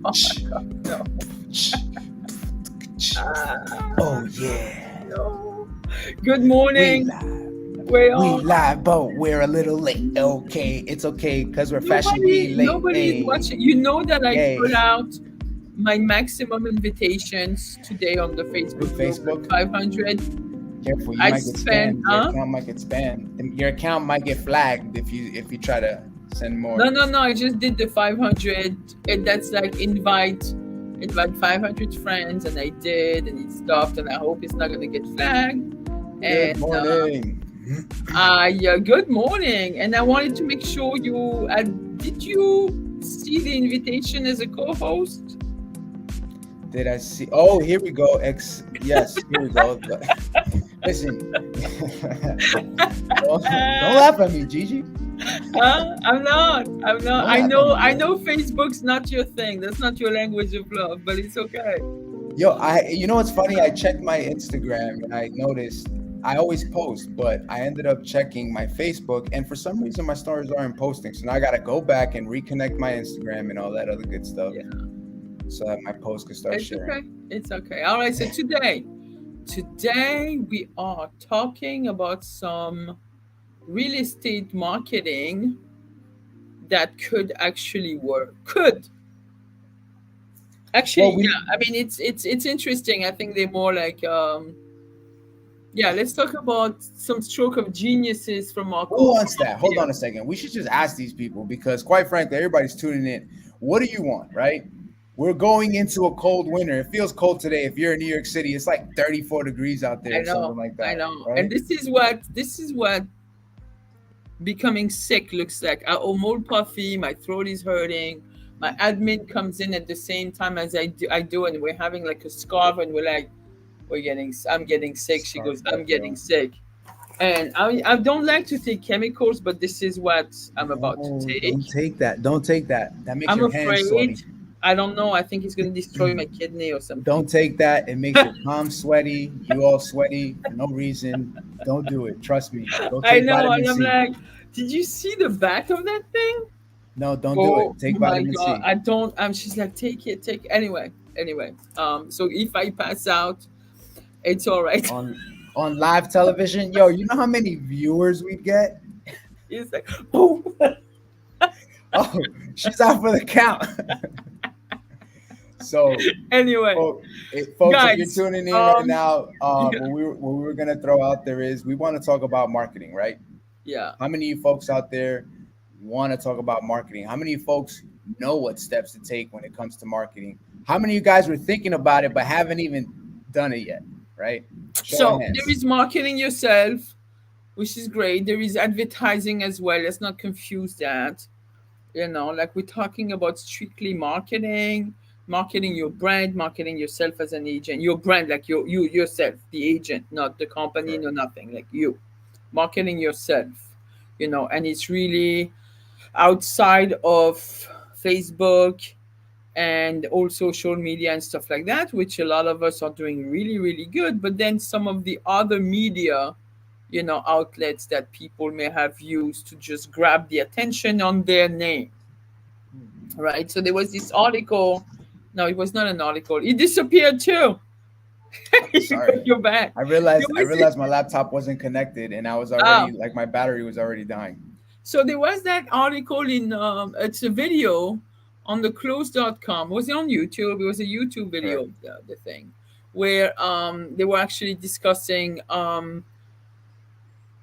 Oh my God, no. Oh yeah. No. Good We morning. live. We're We on. live, but we're a little late. Okay, it's okay because we're fashionably late. Nobody is Hey, watching. You know that I yay. put out my maximum invitations today on the With Facebook group at Facebook, 500. careful, you I might get spent, spammed. Your account might get spammed. Your account might get flagged if you try to send more. No. I just did the 500, and that's like invite 500 friends, and I did, and it stopped, and I hope it's not gonna get flagged. Good And morning. good morning. And I wanted to make sure you did you see the invitation as a co-host? Did I see? Oh, here we go. Yes, here we go. Listen, don't laugh at me, Gigi. I'm not. Don't I laugh know. at me, I know. Facebook's not your thing. That's not your language of love. But it's okay. Yo, you know what's funny? I checked my Instagram and I noticed I always post, but I ended up checking my Facebook, and for some reason my stories aren't posting. So now I gotta go back and reconnect my Instagram and all that other good stuff, Yeah. so that my post can start It's sharing. okay. It's okay. All right. So today we are talking about some real estate marketing that could actually work. Could actually, Well, yeah. I mean, it's interesting. I think they're more like yeah. Let's talk about some stroke of geniuses from our who wants that? Hold field. on a second. We should just ask these people because, quite frankly, everybody's tuning in. What do you want, right? We're going into a cold winter. It feels cold today. If you're in New York City, it's like 34 degrees out there I or something know, like I that, know. And right? this is what becoming sick looks like. I'm all puffy, my throat is hurting. My admin comes in at the same time as I do, and we're having like a scarf, and we're like, I'm getting sick. She Scarf goes, I'm that, getting bro. sick. And I don't like to take chemicals, but this is what I'm about to No, take. don't take that. Don't take that. That makes I'm your hands afraid. sweaty. I don't know. I think it's going to destroy my kidney or something. Don't take that. It makes your palms sweaty. You all sweaty for no reason. Don't do it. Trust me. Go I take know. vitamin And I'm C. like, did you see the back of that thing? No, don't do Oh it. Take my vitamin God. C. I don't. She's like, take it, take it. Anyway. So if I pass out, it's all right. On live television. Yo, you know how many viewers we get? It's like, boom. Oh, she's out for the count. So, Anyway, folks, if you're guys. tuning in right Yeah, now, what we were gonna throw out there is we want to talk about marketing, right? yeah. How many of you folks out there want to talk about marketing? How many of you folks know what steps to take when it comes to marketing? How many of you guys were thinking about it but haven't even done it yet? Right? Show of So there hands. is marketing yourself, which is great. There is advertising as well. Let's not confuse that. Like we're talking about strictly marketing your brand, marketing yourself as an agent, your brand, like you yourself, the agent, not the company, Correct. no nothing, like you marketing yourself, and it's really outside of Facebook and all social media and stuff like that, which a lot of us are doing really, really good. But then some of the other media, outlets that people may have used to just grab the attention on their name, right? So there was this article. No, it was not an article. It disappeared too. Sorry. You're back. I There realized I was this, realized my laptop wasn't connected and I was ah, already like my battery was already dying. so there was that article in it's a video on the close.com. Was it on YouTube? It was a YouTube video Correct. of the thing where they were actually discussing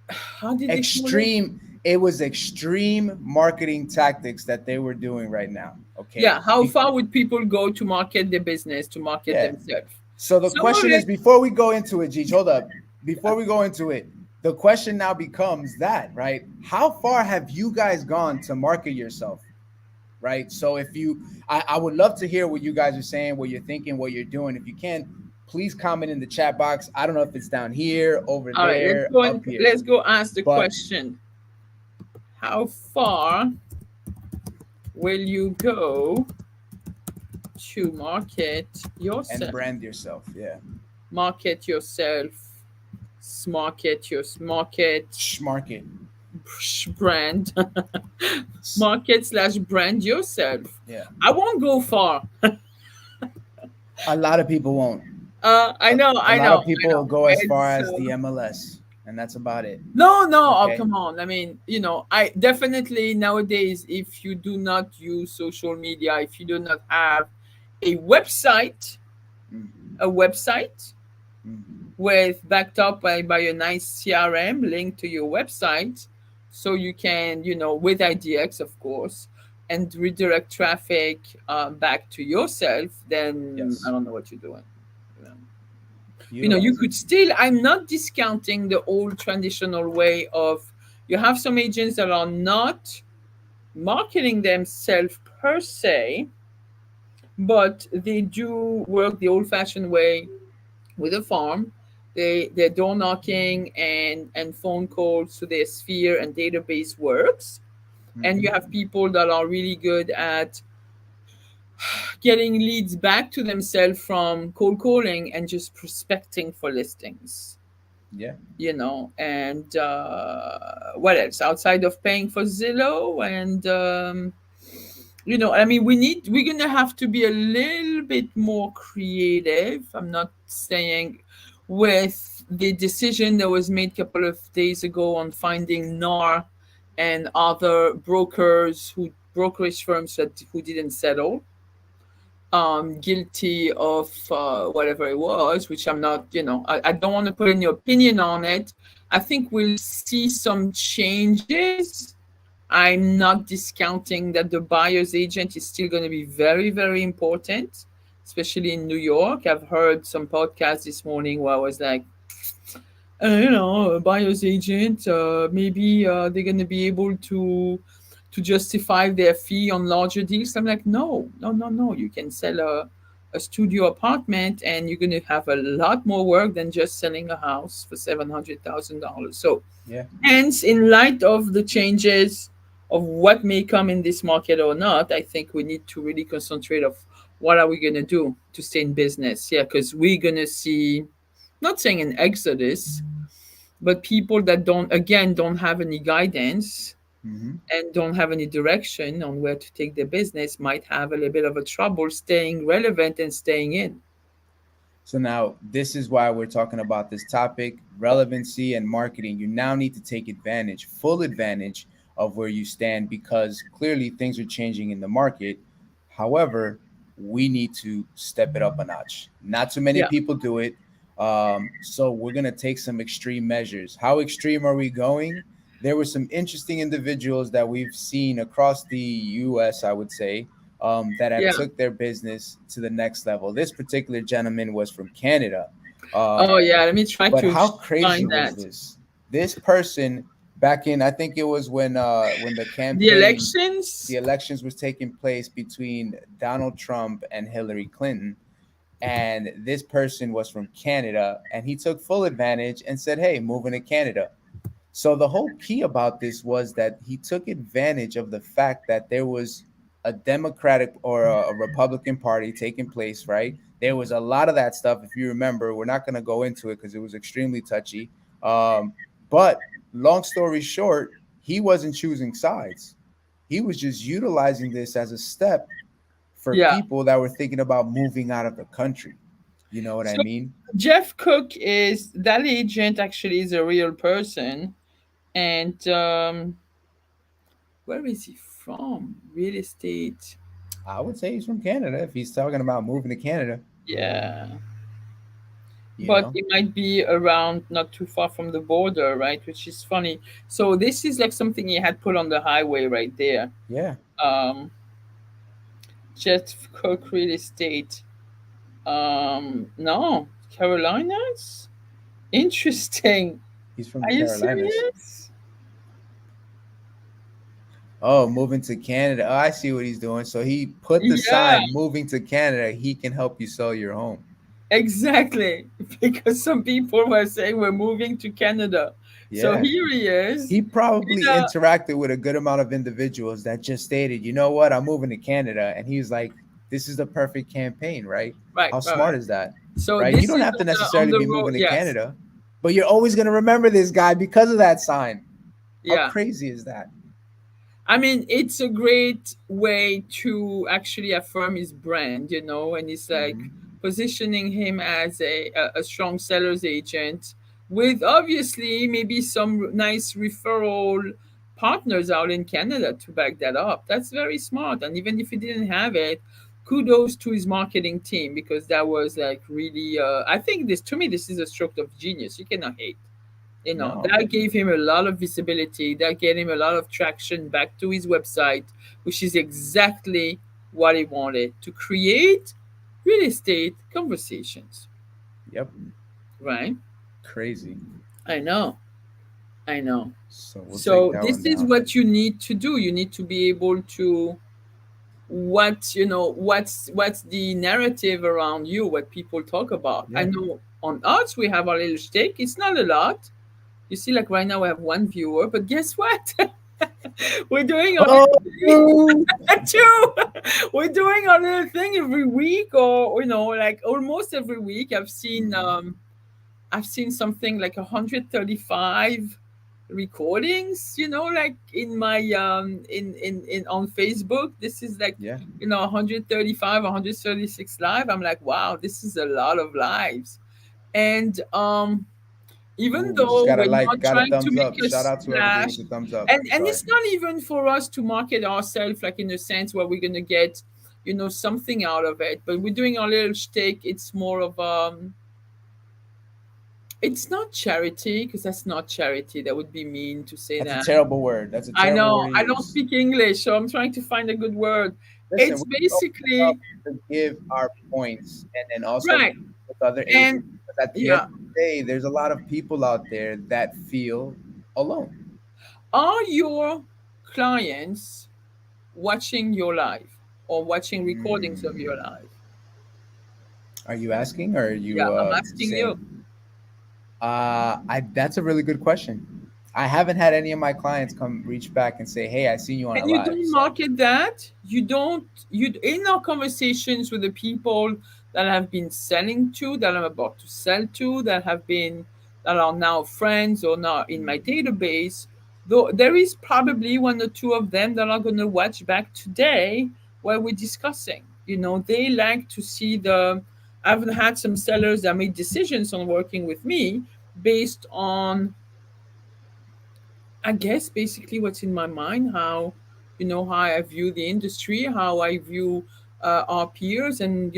how did they call it? It was extreme marketing tactics that they were doing right now. Okay. Yeah, how far would people go to market their business, to market Yeah. themselves? So the Some of question is, it, before we go into it, Gigi, hold up. Before we go into it, the question now becomes that, right? How far have you guys gone to market yourself? Right. So I would love to hear what you guys are saying, what you're thinking, what you're doing. If you can, please comment in the chat box. I don't know if it's down here, over all right, there, up here. let's go ask the But question. How far will you go to market and yourself? brand yourself. Yeah. Market yourself, market your market, Market. brand, market slash brand yourself. Yeah, I won't go far. a lot of people won't. I A, know, a I lot know, of I people know. go as far It's as the MLS, and that's about it. no, no. Oh, Okay. come on. I mean, I definitely nowadays, if you do not use social media, if you do not have a website, Mm, a website mm, with backed up by a nice CRM link to your website, so you can, with IDX, of course, and redirect traffic back to yourself, then I yes, don't know what you're doing. You know, you utilizing. could still, I'm not discounting the old traditional way of, you have some agents that are not marketing themselves per se, but they do work the old fashioned way with a farm. Their door knocking and phone calls to their sphere and database works. And you Hmm. have people that are really good at getting leads back to themselves from cold calling and just prospecting for listings. Yeah. And what else outside of paying for Zillow? And I mean, we're gonna have to be a little bit more creative. I'm not saying, with the decision that was made a couple of days ago on finding NAR and other brokerage firms who didn't settle, guilty of whatever it was, which I'm not, I don't want to put any opinion on it. I think we'll see some changes. I'm not discounting that the buyer's agent is still going to be very, very important, especially in New York. I've heard some podcasts this morning where I was like, a buyer's agent, maybe they're going to be able to justify their fee on larger deals. I'm like, no, no, no, no. You can sell a studio apartment, and you're going to have a lot more work than just selling a house for $700,000. So, Yeah. hence, in light of the changes of what may come in this market or not, I think we need to really concentrate of what are we going to do to stay in business. Yeah, because we're going to see, not saying an exodus, but people that don't have any guidance Hmm. and don't have any direction on where to take their business might have a little bit of a trouble staying relevant and staying in. So now this is why we're talking about this topic, relevancy and marketing. You now need to take advantage, full advantage of where you stand because clearly things are changing in the market. However, we need to step it up a notch. Not too many Yeah, people do it. So we're going to take some extreme measures. How extreme are we going? There were some interesting individuals that we've seen across the US, I would say, that have yeah. took their business to the next level. This particular gentleman was from Canada. Oh, Um, yeah. Let me try but to how crazy find was that. this? This person back in, I think it was when the The campaign, the elections. elections was taking place between Donald Trump and Hillary Clinton, and this person was from Canada, and he took full advantage and said, "Hey, moving to Canada." So the whole key about this was that he took advantage of the fact that there was a Democratic or a Republican Party taking place, right? There was a lot of that stuff. If you remember, we're not going to go into it because it was extremely touchy. But long story short, he wasn't choosing sides. He was just utilizing this as a step for Yeah. people that were thinking about moving out of the country. You know what I So mean? Jeff Cook, is that agent, actually is a real person. And where is he from? Real estate. I would say he's from Canada if he's talking about moving to Canada, Yeah. you But know? it might be around not too far from the border, right? Which is funny. So this is like something he had put on the highway right there. Yeah, Um, Jet Cook Real Estate. No, Carolinas. Interesting. he's from the Are you Carolinas. serious? Oh, moving to Canada. Oh, I see what he's doing. So he put the Yeah, sign, moving to Canada, he can help you sell your home. exactly. Because some people were saying we're moving to Canada. So Yeah. here he is. He probably Yeah, interacted with a good amount of individuals that just stated, you know what, I'm moving to Canada. And he was like, this is the perfect campaign, right? right, How right, smart right. is that? So Right? You this don't is have to on necessarily the be road. moving to Yes. Canada, but you're always going to remember this guy because of that sign. How Yeah. crazy is that? I mean, it's a great way to actually affirm his brand, and it's like Hmm. positioning him as a strong seller's agent with obviously maybe some nice referral partners out in Canada to back that up. That's very smart. And even if he didn't have it, kudos to his marketing team because that was like really, I think this, to me, this is a stroke of genius. You cannot hate. No. That gave him a lot of visibility, that gave him a lot of traction back to his website, which is exactly what he wanted to create real estate conversations, Yep. right? Crazy. I know, I know. So we'll take So that one this is down. what you need to do. You need to be able to what's the narrative around you, what people talk about. I Yeah. know on us we have our little stake. It's not a lot. You see, like right now we have one viewer, but guess what? We're doing our Oh, two. We're doing our little thing every week, or like almost every week. mhm. I've seen something like 135 recordings. Like in my in on Facebook. This is like Yeah. 135, 136 live. I'm like, wow, this is a lot of lives, and even Ooh, just though got a we're like, not got a trying to thumbs make up. a Shout out to whoever gave splash, us a thumbs up. and Sorry. it's not even for us to market ourselves like in a sense where we're gonna get something out of it, but we're doing our little shtick. It's more of it's not charity because that's not charity. That would be mean to say That's a that. terrible word. That's a I terrible word know to I don't use. speak English, so I'm trying to find a good word. Listen, It's we open up basically to give our points and then also right, with other agents. and Because at the end yeah. of the day, there's a lot of people out there that feel alone. Are your clients watching your live or watching recordings of your Mm. live? Are you asking or are Yeah, you I'm asking you. saying? I That's a really good question. I haven't had any of my clients come reach back and say, "Hey, I seen you on a And you live." don't So market that. You don't. You in our conversations with the people that I've been selling to, that I'm about to sell to, that are now friends or now in my mhm. database. Though there is probably one or two of them that are going to watch back today while we're discussing. They like to see the. I've had some sellers that made decisions on working with me based on, I guess, basically what's in my mind, how I view the industry, how I view our peers, and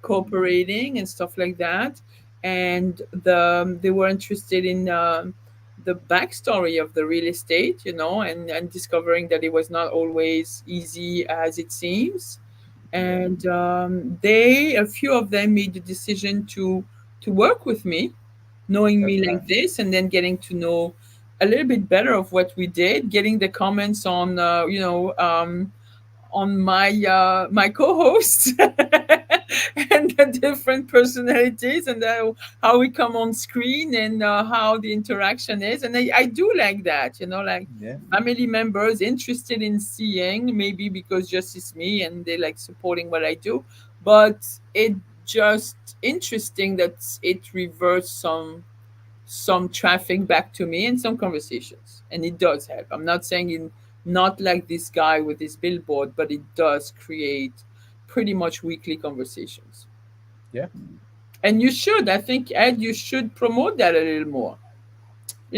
cooperating and stuff like that. And they were interested in the backstory of the real estate, and discovering that it was not always easy as it seems. Yeah, And a few of them made the decision to work with me, knowing that's me like nice. this, and then getting to know a little bit better of what we did, getting the comments on my co-hosts and the different personalities, and how we come on screen, and how the interaction is. And I do like that, like Yeah, family members interested in seeing, maybe because just it's me and they like supporting what I do, but it just interesting that it reverts some traffic back to me and some conversations, and it does help. I'm not saying in not like this guy with his billboard, but it does create pretty much weekly conversations. yeah. And you should, I think, Ed, you should promote that a little more,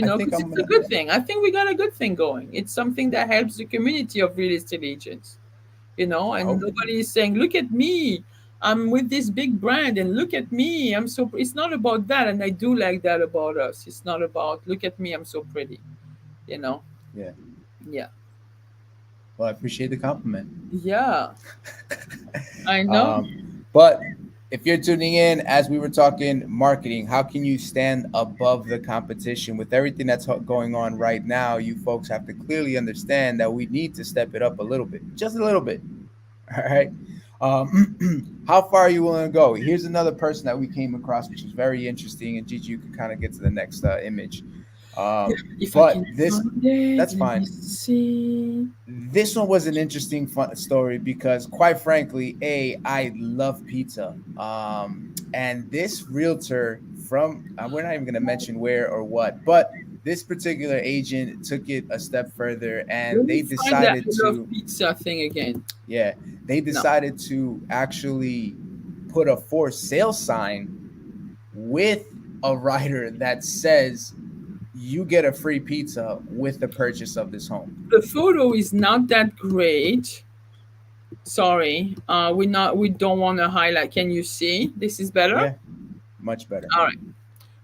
I think because I'm it's a gonna. good thing. I think we got a good thing going. It's something that helps the community of real estate agents, and Oh, nobody is saying, look at me, I'm with this big brand, and look at me, I'm so it's not about that. And I do like that about us. It's not about, look at me, I'm so pretty, you know yeah. yeah. Well, I appreciate the compliment. Yeah, I know. Um, but if you're tuning in, as we were talking marketing, how can you stand above the competition with everything that's going on right now? You folks have to clearly understand that we need to step it up a little bit, just a little bit. All right. How far are you willing to go? Here's another person that we came across, which is very interesting. And Gigi, you can kind of get to the next image. Yeah, if I But can this, find it, that's let me fine. see. This one was an interesting fun story because, quite frankly, I love pizza. And this realtor from we're not even going to mention where or what, but This particular agent took it a step further, Let and me they find that decided I love to, pizza thing again. yeah, they No. decided to actually put a for sale sign with a rider that says you get a free pizza with the purchase of this home. The photo is not that great. Sorry. We don't want to highlight. Can you see? This is better? Yeah, much better. All right.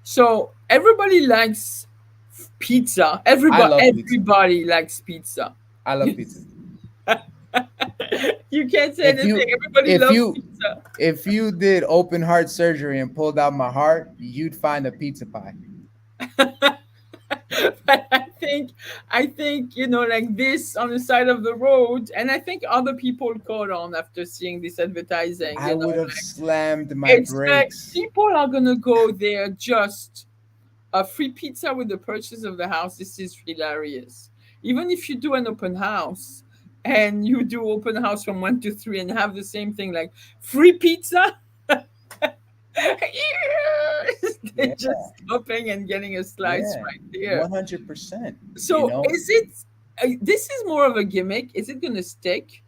So everybody likes pizza. I love pizza. Everybody likes pizza. I love pizza. You can't say If anything. you Everybody if loves you pizza. if you did open heart surgery and pulled out my heart, you'd find a pizza pie. But I think, like this on the side of the road, and I think other people caught on after seeing this advertising, I would have like slammed my it's like brakes. people are gonna go there just a free pizza with the purchase of the house. This is hilarious. Even if you do an open house and you do open house from 1 to 3 and have the same thing like free pizza, they're Yeah, just stopping and getting a slice yeah, right there. 100%. You So know, is it? This is more of a gimmick. Is it gonna stick?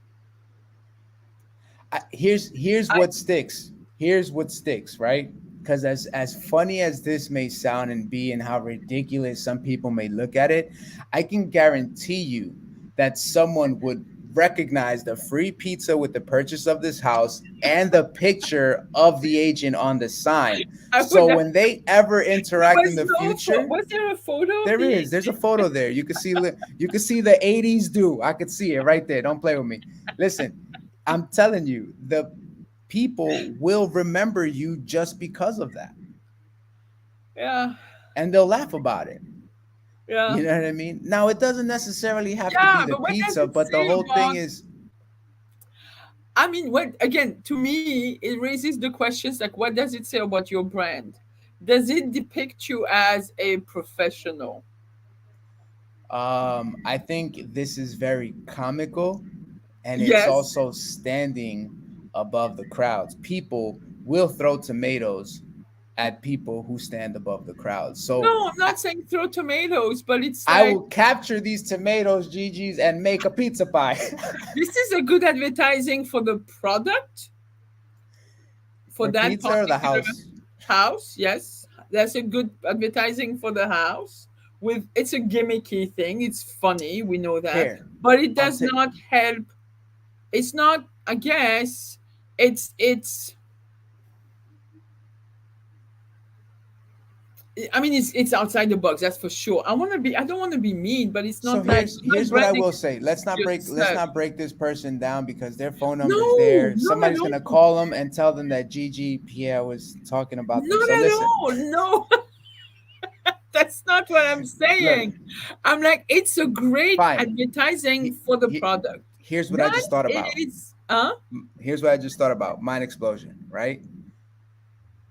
here's I what sticks. Here's what sticks, right? Because as funny as this may sound and be, and how ridiculous some people may look at it, I can guarantee you that someone would recognize the free pizza with the purchase of this house and the picture of the agent on the sign. I would. So when they ever There interact in was the no. future, Was there a photo of there the? is. There's a photo there. You can see the 80s do. I could see it right there. Don't play with me. Listen, I'm telling you, the people will remember you just because of that. Yeah, And they'll laugh about it. yeah, You know what I mean? Now it doesn't necessarily have to be yeah. the But what does pizza, it but the say whole thing about? is, I mean, what again? To me, it raises the questions like, what does it say about your brand? Does it depict you as a professional? I think this is very comical, and it's Yes. also standing above the crowds. People will throw tomatoes at people who stand above the crowds. So No, I'm not saying throw tomatoes, but it's I like will capture these tomatoes, Gigi's, and make a pizza pie. this is a good advertising for the product, for For that pizza or the particular house? house. Yes, that's a good advertising for the house. With it's a gimmicky thing. It's funny, we know that, Here, but it I'll does take. not help. It's not. I guess it's. I mean, it's outside the box. That's for sure. I want to be. I don't want to be mean, but it's So not like here's I'm not here's what I branding will it say. Let's yourself. not break this person down because their phone number's No, there. not at Somebody's gonna all. call them and tell them that Gigi Pierre was talking about them. Not So at listen, all. No, that's not what I'm look, saying. I'm like, it's a great fine. advertising He, for the he, product. here's what I That just thought about. is, huh? Here's what I just thought about. Mind explosion, right?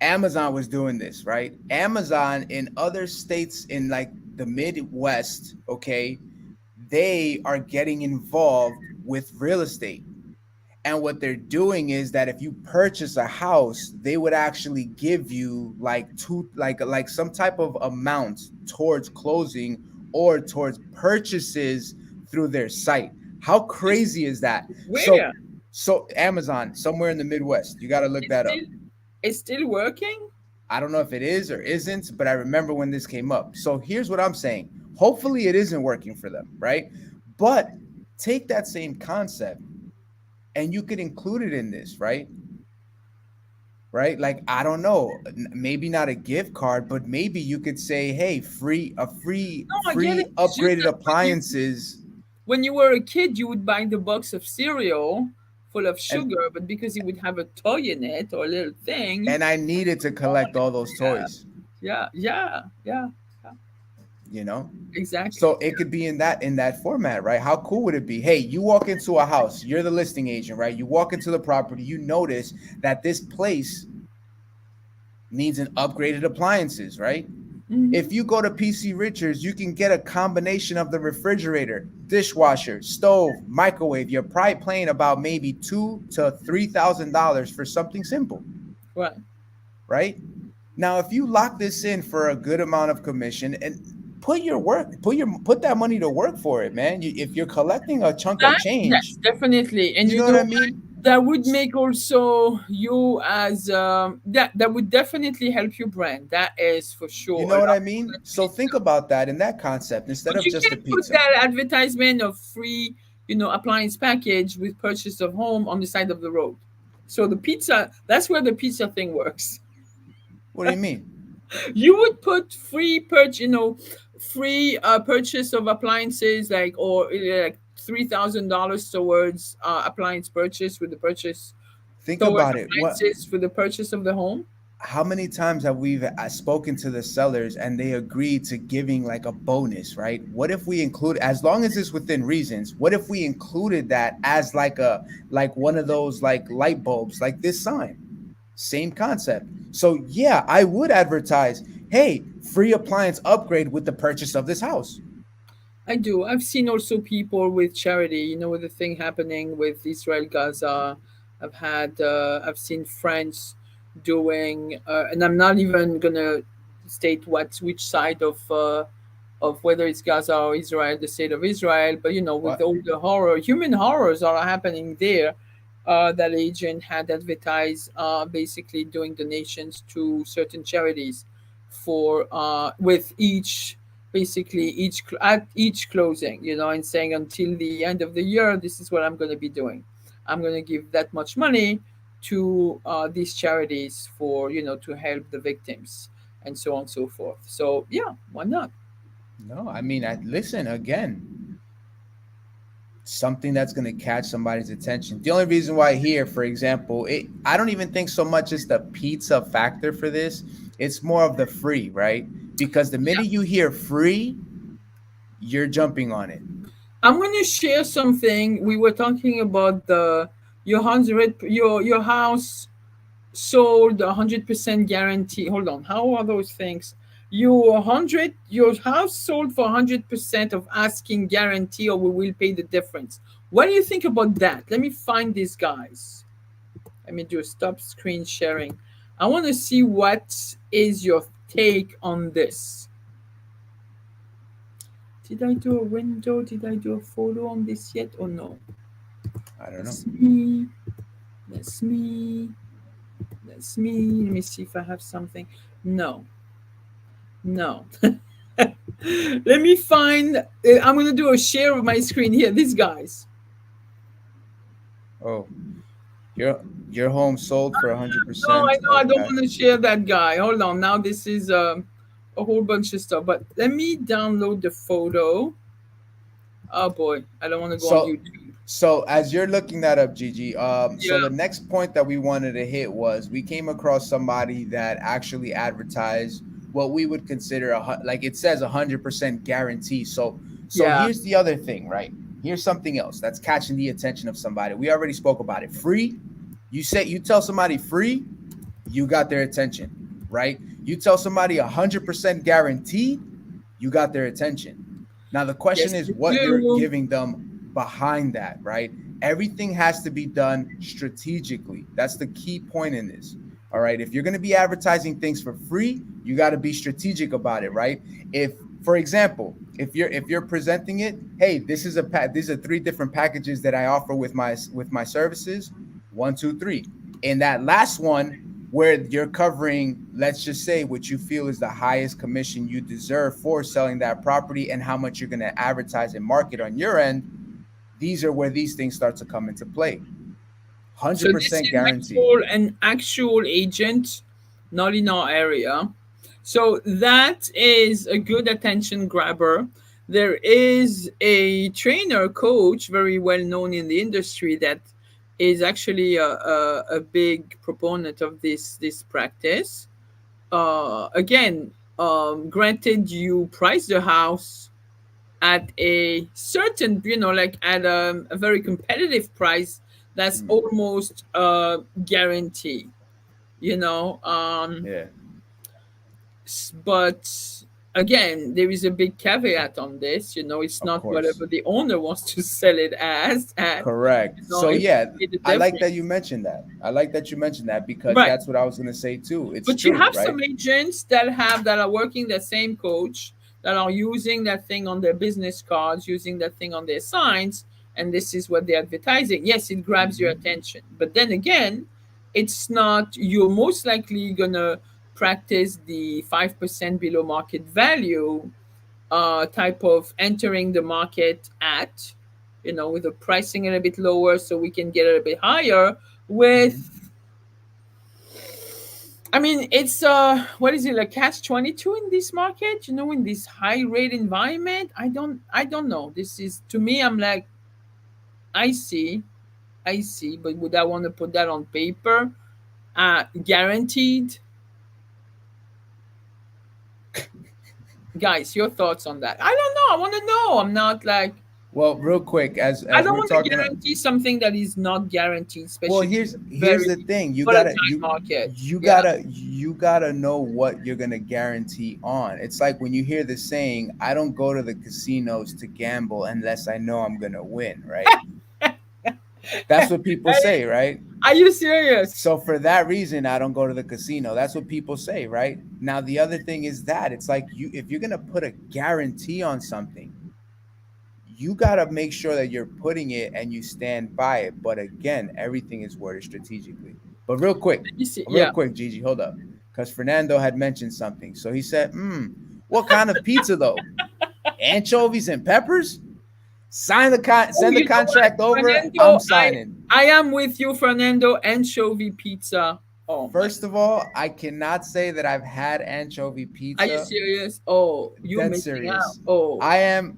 Amazon was doing this, right? Amazon in other states in like the Midwest, okay, they are getting involved with real estate. And what they're doing is that if you purchase a house, they would actually give you like some type of amount towards closing or towards purchases through their site. How crazy is that? Where? So Amazon somewhere in the Midwest, you got to look It's that still, up. it's still working. I don't know if it is or isn't, but I remember when this came up. So here's what I'm saying. Hopefully it isn't working for them, right? But take that same concept and you could include it in this, right? Right? Like I don't know, maybe not a gift card, but maybe you could say, "Hey, No, I get it. free It's just upgraded that appliances." when you were a kid, you would buy the box of cereal full of And sugar, but because it would have a toy in it or a little thing. I needed to collect all those Yeah, toys, yeah, yeah, yeah, yeah, you know? exactly. So it could be in that format, right? How cool would it be? Hey, you walk into a house, you're the listing agent, right? You walk into the property, you notice that this place needs an upgraded appliances, right? Hmm. If you go to PC Richards, you can get a combination of the refrigerator, dishwasher, stove, microwave. You're probably paying about maybe $2,000 to $3,000 for something simple, Right. right? Now, if you lock this in for a good amount of commission, and put that money to work for it, man. If you're collecting a chunk of That, change, yes, definitely. And you you know what know I mean? that would make also you as that would definitely help your brand. That is for You sure. A know what lot I of mean? people So actually do think that. about that in that concept instead But of you just the can't put pizza. that advertisement of free, appliance package with purchase of home on the side of the road. So the pizza, that's where the pizza thing works. What do you mean? You would put free purchase of appliances, like, or like $3,000 towards appliance purchase with the purchase Think towards about it. What appliances for the purchase of the home. how many times have we spoken to the sellers and they agreed to giving like a bonus, right? What if we include, as long as it's within reasons, what if we included that as like one of those like light bulbs, like this sign? Same concept. So yeah, I would advertise, hey, free appliance upgrade with the purchase of this house. I do. I've seen also people with charity, with the thing happening with Israel Gaza. I've seen friends doing, and I'm not even gonna state which side of whether it's Gaza or Israel, the state of Israel, but with What? all the human horrors are happening there, that agent had advertised basically doing donations to certain charities for with each basically at each closing, and saying until the end of the year, this is what I'm going to be doing. I'm going to give that much money to these charities for to help the victims and so on and so forth. So yeah, why not? No, I mean, listen again. Something that's going to catch somebody's attention. The only reason why here, for example, I don't even think so much is the pizza factor for this. It's more of the free, right? Because the Yeah. minute you hear free, you're jumping on it. I'm going to share something. We were talking about your house sold 100% guarantee. Hold on, how are those things? Your house sold for 100% of asking guarantee, or we will pay the difference. What do you think about that? Let me find these guys. Let me do a stop screen sharing. I want to see what is your take on this. Did I do a window? Did I do a photo on this yet or no? I don't know. That's me. That's me. That's me. Let me see if I have something. No. No. Let me find. I'm going to do a share of my screen here. These guys. Oh, your home sold for No, I 100% know I of don't that. want to share that guy. Hold on. Now this is a whole bunch of stuff. But let me download the photo. Oh boy, I don't want to go on So YouTube. so as you're looking that up, Gigi, so the Yeah, next point that we wanted to hit was we came across somebody that actually advertised what we would consider like it says 100% guarantee. So yeah. here's the other thing, right? Here's something else that's catching the attention of somebody. We already spoke about it. Free. You tell somebody free, you got their attention, right? You tell somebody 100% guaranteed, you got their attention. Now the question Yes, is you what you're do. giving them behind that, right? Everything has to be done strategically. That's the key point in this. All right. If you're going to be advertising things for free, you got to be strategic about it, right? If, for example, if you're presenting it, hey, these are three different packages that I offer with my services. One, two, three. In that last one, where you're covering, let's just say, what you feel is the highest commission you deserve for selling that property and how much you're going to advertise and market on your end, these are where these things start to come into play. So this 100% is guarantee. an actual agent, not in our area. So that is a good attention grabber. There is a trainer coach very well known in the industry that is actually a big proponent of this practice. Again, granted, you price the house at a certain, like at a very competitive price that's Mm, almost a guarantee, you know. yeah, But again, there is a big caveat on this. It's of not course. whatever the owner wants to sell it as at. Correct. So If yeah, they pay the I like that you difference. mentioned that. I like that you mentioned that because Right. that's what I was going to say too. It's But you true, have right? some agents that are working the same coach that are using that thing on their business cards, using that thing on their signs, and this is what they're advertising. Yes, it grabs your Hmm. attention. But then again, it's not, you're most likely gonna practice the 5% below market value type of entering the market at, with the pricing a little bit lower so we can get a little bit higher with, Hmm. I mean, it's what is it, like catch 22 in this market, in this high rate environment. I don't know. This is, to me, I'm like, I see, I see, but would I want to put that on paper? Guaranteed. Guys, your thoughts on that? I don't know. I want to know. I'm not like, Well, real quick, I as don't we're want to talking. guarantee something that is not guaranteed, Well, especially in a here's very the thing. You volatile gotta you market. you Yeah. gotta you gotta know what you're gonna guarantee on. It's like when you hear the saying, "I don't go to the casinos to gamble unless I know I'm gonna win." Right? That's what people Hey, say, right? are you serious? So for that reason, I don't go to the casino. That's what people say, right? Now the other thing is that it's like if you're gonna put a guarantee on something, you gotta make sure that you're putting it and you stand by it. But again, everything is worded strategically. But You see, real yeah. quick, Gigi, hold up, because Fernando had mentioned something. So he said, "What kind of pizza though? Anchovies and peppers? Oh, Send the you know what, contract over. I'm Fernando? I signing." I am with you, Fernando. Anchovy pizza. Oh my! First of all, I cannot say that I've had anchovy Are you pizza. serious? Oh, you're Dead missing out. serious. Oh, I am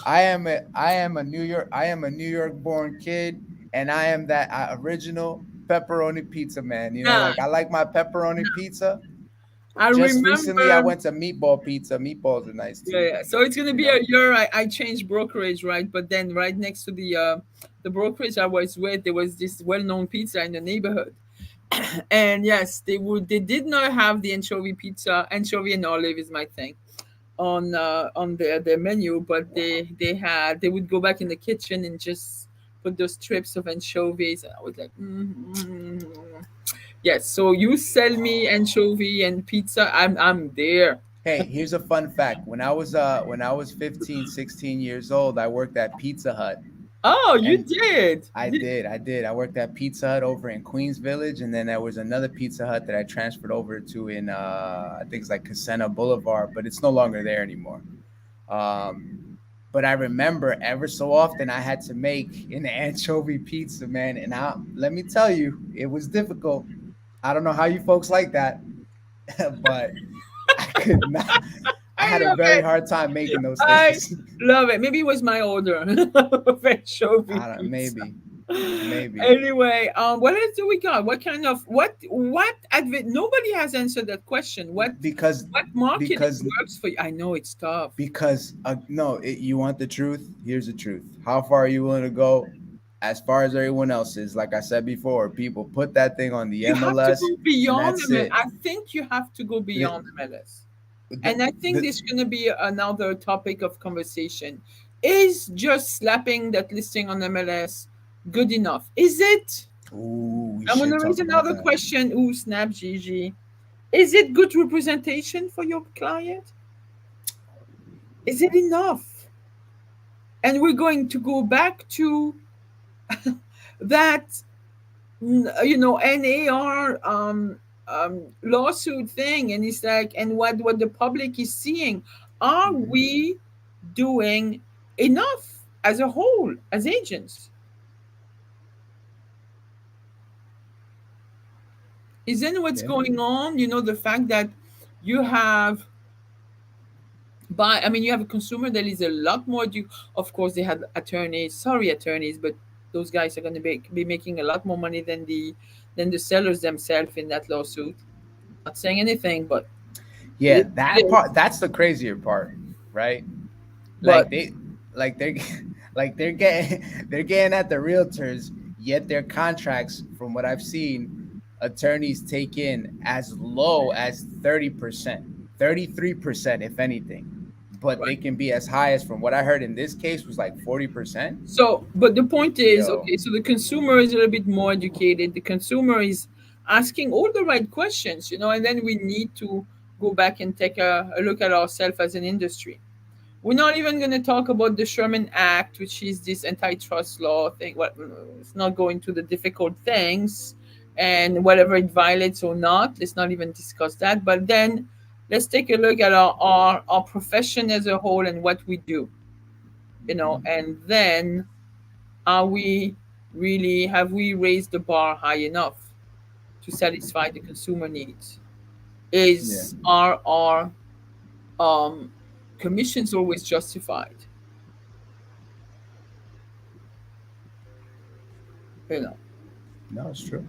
I am a New York born kid, and I am that original pepperoni pizza man. nah, Like I like my pepperoni pizza. I Just recently I remember. went to meatball pizza. Meatballs are nice Yeah, too. yeah. So it's gonna You be a know. year. I changed brokerage, right? But then right next to the brokerage I was with, there was this well-known pizza in the neighborhood. And yes, they did not have the anchovy pizza. Anchovy and olive is my thing on their menu, but they would go back in the kitchen and just put those strips of anchovies, and I was like, yes. So you sell me anchovy and pizza, I'm there. Hey, here's a fun fact. When I was 15, 16 years old, I worked at Pizza Hut. Oh, you And did. I did. I did. I worked at Pizza Hut over in Queens Village, and then there was another Pizza Hut that I transferred over to in I think it's like Casena Boulevard, but it's no longer there anymore. Um, but I remember ever so often I had to make an anchovy pizza, man, and let me tell you, it was difficult. I don't know how you folks like that, but I could not. I I had a love very it. hard time making those I things. love it. Maybe it was my order of anchovy I don't, pizza. maybe Anyway, what else do we got? What kind of what advert? Nobody has answered that question. because What marketing because works for you? I know it's tough. no, you want the truth. Here's the truth. How far are you willing to go? As far as everyone else is, like I said before, people put that thing on the You have to MLS, go and beyond that's MLS. it. I think you have to go The, beyond MLS. the, And I think the, this is going to be another topic of conversation. Is just slapping that listing on MLS good enough? Is it? ooh, we I'm going should to raise talk about another that. question. Ooh, snap, Gigi. Is it good representation for your client? Is it enough? And we're going to go back to that, NAR lawsuit thing, and it's like, and what the public is seeing. Are Hmm. we doing enough as a whole, as agents? Isn't what's Okay. going on, the fact that you have, I mean, you have a consumer that is a lot more due. Of course, they had attorneys, sorry, attorneys, but those guys are going to be making a lot more money than the sellers themselves in that lawsuit. Not saying anything, but it Yeah, is what that it part. is. That's the crazier part, right? But Like like they're, like they're getting at the realtors. Yet their contracts, from what I've seen, attorneys take in as low as 30%, 33%, if anything. But they right. can be as high as, from what I heard in this case, was like 40%. So, but the point is, Yo, okay, so the consumer is a little bit more educated. The consumer is asking all the right questions, and then we need to go back and take a look at ourselves as an industry. We're not even going to talk about the Sherman Act, which is this antitrust law thing. Well, it's not going to the difficult things and whatever it violates or not. Let's not even discuss that. But then let's take a look at our profession as a whole and what we do, and then are we really, have we raised the bar high enough to satisfy the consumer needs? Yeah. Is our um, commissions always justified? You know, No, it's true.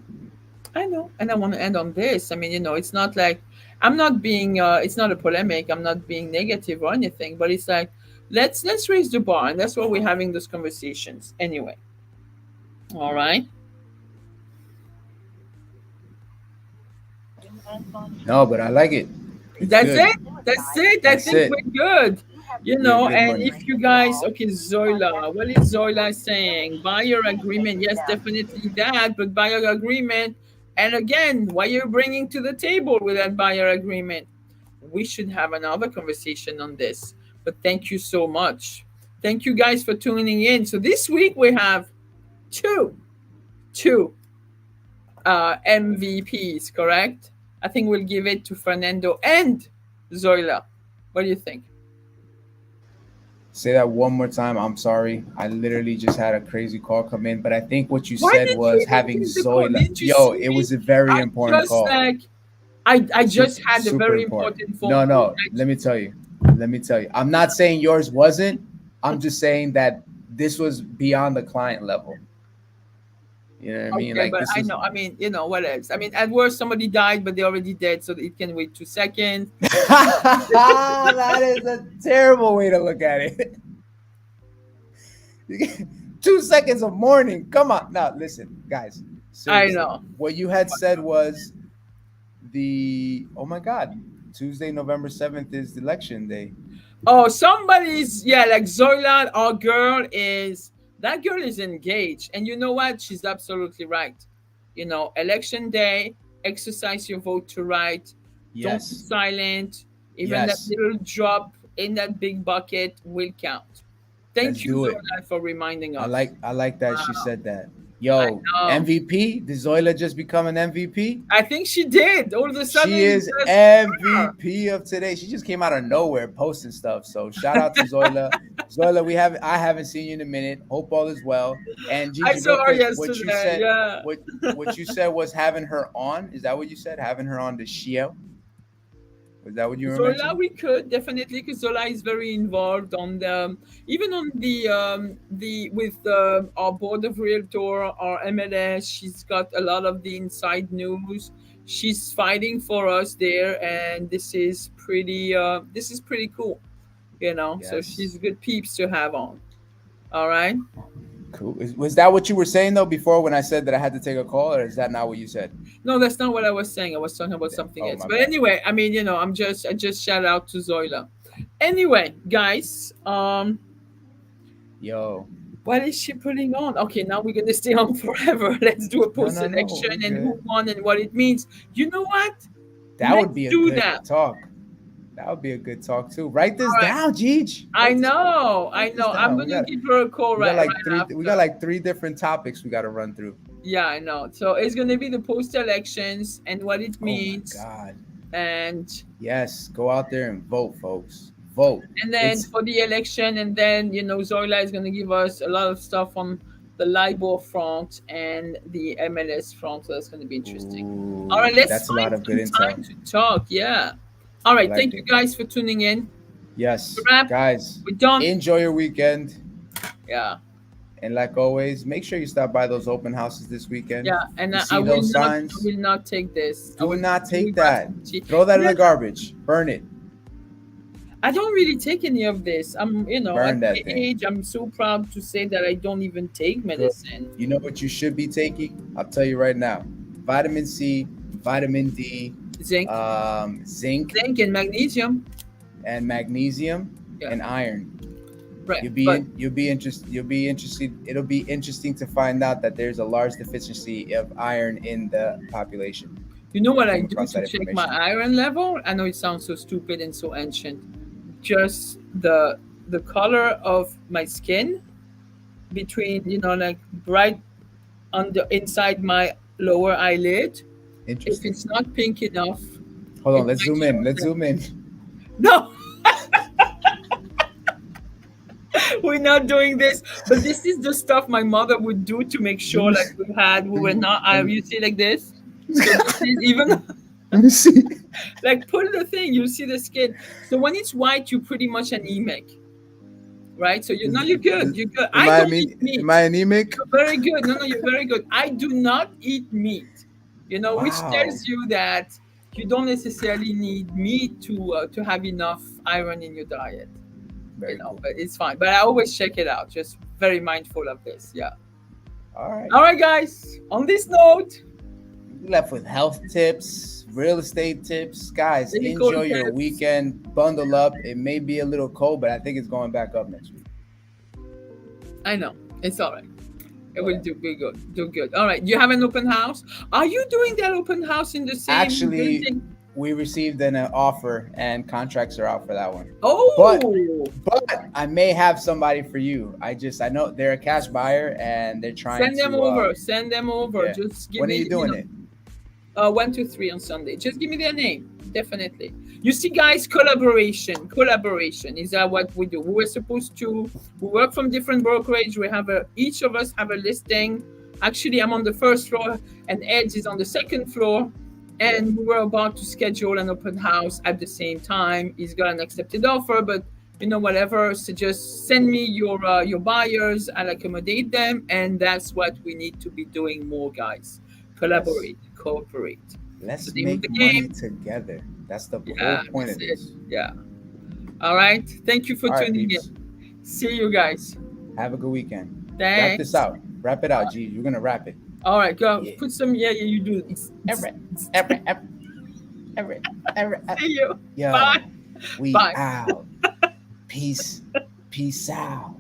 I know, and I want to end on this. I mean, it's not like I'm not being. It's not a polemic. I'm not being negative or anything, but it's like let's raise the bar, and that's why we're having those conversations anyway. All right. No, but I like it. It's That's good. it. That's it. I That's think it. we're good. We have good And money. if you guys, okay, Zoila, what is Zoila saying? Buyer agreement. Yes, definitely that. But buyer agreement. And again, what you're bringing to the table with that buyer agreement? We should have another conversation on this. But thank you so much. Thank you guys for tuning in. So this week we have two, two MVPs, correct? I think we'll give it to Fernando and Zoila. What do you think? Say that one more time. I'm sorry. I literally just had a crazy call come in, but I think what you Why said did you was even having take the call? Zoila. Didn't you Yo, see it me? was a very I important just call. like I just had a Super very important. important phone No, call. no. Let me tell you. Let me tell you. I'm not saying yours wasn't. I'm just saying that this was beyond the client level. You know what I mean? Okay, Like but this I was. know. I mean, what else? I mean, at worst, somebody died, but they're already dead, so it can wait 2 seconds. That is a terrible way to look at it. 2 seconds of mourning. Come on. Now, listen, guys. I Seriously. know. What you had said was oh my God, Tuesday, November 7th is election day. Oh, somebody's, yeah, like Zoila, our girl is, that girl is engaged. And you know what? She's absolutely right. Election day, exercise your vote to right. Don't be Yes. silent. Even that Yes. little drop in that big bucket will count. Let's Thank you, do it. Zoila, for reminding I us. like I like that she said that. I Yo, know. MVP? Did Zoila just become an MVP? I think she did. All of a sudden, She it's is just her. MVP of today. She just came out of nowhere posting stuff. So shout out to Zoila. Zoila, I haven't seen you in a minute. Hope all is well. And I Gigi, real saw her quick, yesterday. Yeah. what you said was having her on. Is that what you said? Having her on the show? Was that what you were Zola, mentioning? we could definitely, because Zola is very involved on the, even on the with our board of realtor, our MLS. She's got a lot of the inside news. She's fighting for us there, and this is pretty cool. So Yes. she's good peeps to have on. All right. Cool. Was that what you were saying though before when I said that I had to take a call, or is that not what you said? No, that's not what I was saying. I was talking about something Oh, else. my But bad. anyway, I mean, I just shout out to Zoila. Anyway, guys, Yo. what is she putting on? Okay, now we're gonna stay on forever. Let's do a No, no, no. post-election We and who good. won and what it means. You know what? That would Let's be a do good that. talk. That would be a good talk too. Write this All right. down, Jeej. I Write this down. know, I Write this know. I'm down. gonna give her a call We got right like three we after. got like three different topics we got to run through. Yeah, I know. So it's gonna be the post-elections and what it Oh my means, God. and Yes, go out there and vote, folks. Vote. then It's for the election, and then Zoila is gonna give us a lot of stuff on the LIBOR front and the MLS front. So that's gonna be interesting. All right, ooh, let's that's a lot find of good some intel. time to talk. Yeah. All I right. like Thank you it. guys for tuning in. Yes, Wrap. guys, We're done. enjoy your weekend. Yeah. And like always, make sure you stop by those open houses this weekend. Yeah. And You I see will those not. I signs? will not take this. I Do will not do take that. absentee. Throw that in Yeah. the garbage. Burn it. I don't really take any of this. At Burn my that thing. age, I'm so proud to say that I don't even take Good. medicine. You know what you should be taking? I'll tell you right now. Vitamin C, vitamin D, Zinc, zinc, zinc and magnesium. and magnesium Yeah. and iron. Right. But You'll be interested. You'll be interested. It'll be interesting to find out that there's a large deficiency of iron in the population. you know I what I came do across to that check my information. iron level? I know it sounds so stupid and so ancient. Just the the color of my skin between, like bright on the inside my lower eyelid. If Interesting. it's not pink enough, Hold it on, let's might zoom show in. Let's that. zoom in. No, we're not doing this. But this is the stuff my mother would do to make Let sure me like see. we were not. Let me, You see like this. So this is even let me see. like pull the thing. You see the skin. So when it's white, you're pretty much anemic, right? So you Is, know you're good. is, You're good. am I I don't eat mean? Am meat. I anemic? You're very good. No, no, you're very good. I do not eat meat. Which Wow. tells you that you don't necessarily need meat to have enough iron in your diet. Very cool. But it's fine. But I always check it out. Just very mindful of this. Yeah. All right. All right, guys. On this note, Left with health tips, real estate tips. Guys, clinical enjoy your tips. weekend. Bundle up. It may be a little cold, but I think it's going back up next week. I know it's all right. It will Whatever. do be good. Do good. All right. Do you have an open house? Are you doing that open house in the same Actually, building? we received an offer and contracts are out for that one. But Oh, I may have somebody for you. I know they're a cash buyer and they're trying send them to over. Send them over. yeah. Just give When are me, you doing it? 1, 2, 3 on Sunday. Just give me their name. Definitely. You see, guys, collaboration. Collaboration is that what we do. We were supposed to. We work from different brokerage. We have each of us have a listing. Actually, I'm on the first floor, and Ed's is on the second floor. Yeah. And we were about to schedule an open house at the same time. He's got an accepted offer, but whatever. So just send me your buyers. I'll accommodate them, and that's what we need to be doing more, guys. Let's Collaborate, cooperate. It's the let's name of make the money game. together. That's the whole Yeah, point that's of it. this. Yeah. All right. Thank you for All right, tuning peeps. in. See you guys. Have a good weekend. Wrap this Thanks. out. Wrap it out, G. You're gonna wrap it. All right, go Yeah. put some. Yeah, yeah, you do. Everett. Everett. Everett. Everett. Everett. See you. Bye. Yo, we Bye. out. Peace. Peace out.